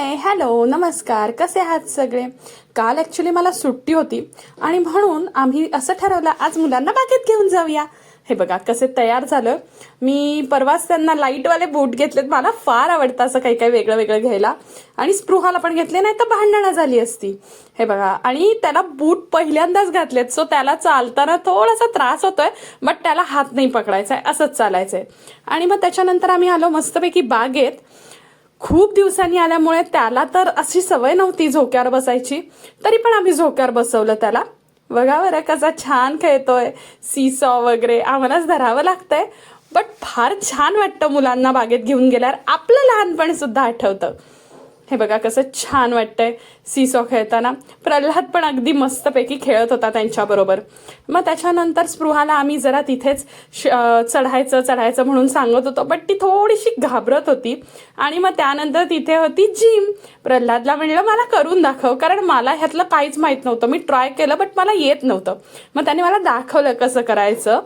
Hi hello नमस्कार, कसे आहात सगळे. काल ॲक्च्युली मला सुट्टी होती आणि म्हणून आम्ही असं ठरवलं आज मुलांना बागेत घेऊन जाऊया. हे बघा कसे तयार झालं. मी परवाच त्यांना लाईटवाले बूट घेतलेत. मला फार आवडतं असं काही काही वेगळं वेगळं घ्यायला. आणि स्पृहाला पण घेतले, नाही तर भांडणं झाली असती. हे बघा, आणि त्याला बूट पहिल्यांदाच घातलेत, सो त्याला चालताना थोडासा त्रास होतोय, बट त्याला हात नाही पकडायचा आहे, असंच चालायचंय. आणि मग त्याच्यानंतर आम्ही आलो मस्तपैकी बागेत. खूप दिवसांनी आल्यामुळे त्याला तर अशी सवय नव्हती झोक्यावर बसायची, तरी पण आम्ही झोक्यावर बसवलं त्याला. बघा बरं कसा छान खेळतोय, सीसॉ वगैरे आम्हालाच धरावं लागतंय, बट फार छान वाटतं मुलांना बागेत घेऊन गेल्यावर. आपलं लहानपण सुद्धा आठवतं. हे बघा कसं छान वाटतंय सीसॉ खेळताना. प्रल्हाद पण अगदी मस्तपैकी खेळत होता त्यांच्याबरोबर. मग त्याच्यानंतर स्पृहाला आम्ही जरा तिथेच चढायचं म्हणून सांगत होतो, बट ती थोडीशी घाबरत होती. आणि मग त्यानंतर तिथे होती जिम. प्रल्हादला म्हणलं मला करून दाखव, कारण मला ह्यातलं काहीच माहीत नव्हतं. मी ट्राय केलं बट मला येत नव्हतं. मग त्याने मला दाखवलं कसं करायचं.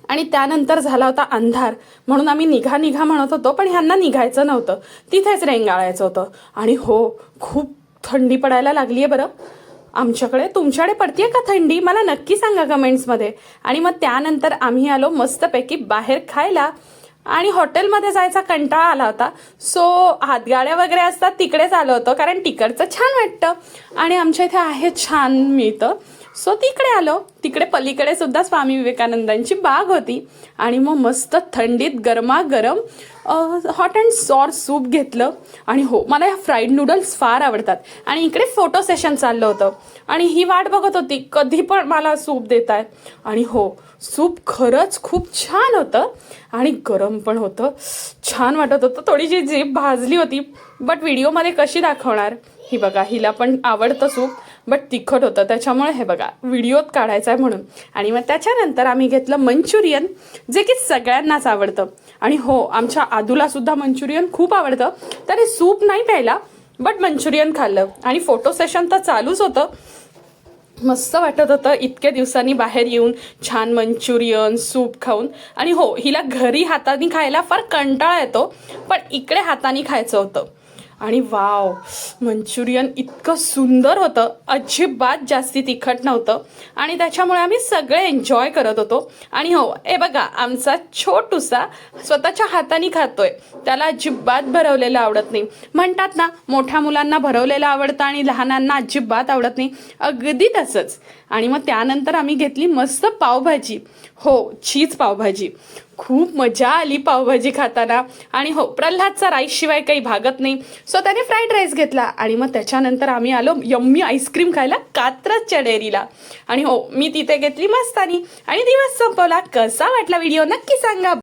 आणि त्यानंतर झाला होता अंधार, म्हणून आम्ही निघा म्हणत होतो, पण ह्यांना निघायचं नव्हतं, तिथेच रेंगाळायचं होतं. आणि हो, खूप थंडी पडायला लागली आहे बरं आमच्याकडे. तुमच्याकडे पडतीये का थंडी? मला नक्की सांगा कमेंट्समध्ये. आणि मग त्यानंतर आम्ही आलो मस्तपैकी बाहेर खायला. आणि हॉटेलमध्ये जायचा कंटाळा आला होता, सो हातगाड्या वगैरे असतात तिकडेच आलो होतो, कारण तिकडचं छान वाटतं आणि आमच्या इथे आहे छान मिळतं, सो तिकडे आलो. तिकडे पलीकडे सुद्धा स्वामी विवेकानंदांची बाग होती. आणि मग मस्त थंडीत गरमागरम हॉट अँड सॉर सूप घेतलं. आणि हो, मला ह्या फ्राईड नूडल्स फार आवडतात. आणि इकडे फोटो सेशन चाललं होतं आणि ही वाट बघत होती कधी पण मला सूप देत आहेत. आणि हो, सूप खरंच खूप छान होतं आणि गरम पण होतं. छान वाटत होतं. थोडीशी जीभ भाजली होती, बट व्हिडिओमध्ये कशी दाखवणार. ही बघा, हिला पण आवडतं सूप, बट तिखट होतं, त्याच्यामुळे हे बघा व्हिडिओत काढायचं आहे म्हणून. आणि मग त्याच्यानंतर आम्ही घेतलं मंचुरियन, जे की सगळ्यांनाच आवडतं. आणि हो, आमच्या आदूला सुद्धा मंचुरियन खूप आवडतं. त्याने सूप नाही प्यायला, बट मंचुरियन खाल्लं. आणि फोटो सेशन तर चालूच होतं. मस्त वाटत होतं इतक्या दिवसांनी बाहेर येऊन छान मंचुरियन सूप खाऊन. आणि हो, हिला घरी हाताने खायला फार कंटाळा येतो, पण इकडे हाताने खायचं होतं. आणि वाव, मंचुरियन इतकं सुंदर होतं, अजिबात जास्ती तिखट नव्हतं आणि त्याच्यामुळे आम्ही सगळे एन्जॉय करत होतो. आणि हो, हे बघा आमचा छोटूसा स्वतःच्या हाताने खातोय, त्याला अजिबात भरवलेलं आवडत नाही. म्हणतात ना, मोठ्या मुलांना भरवलेलं आवडतं आणि लहानांना अजिबात आवडत नाही, अगदी तसंच. आणि मग त्यानंतर आम्ही घेतली मस्त पावभाजी. हो, चीज पावभाजी. खूप मजा आली पावभाजी खाताना. आणि हो, प्रल्हादचा राईसशिवाय काही भागत नाही, सो त्याने फ्राईड राईस घेतला. आणि मग त्याच्यानंतर आम्ही आलो यम्मी आईस्क्रीम खायला कात्रजच्या डेअरीला. आणि हो, मी तिथे घेतली मस्तानी आणि दिवस संपवला. कसा वाटला व्हिडिओ नक्की सांगा.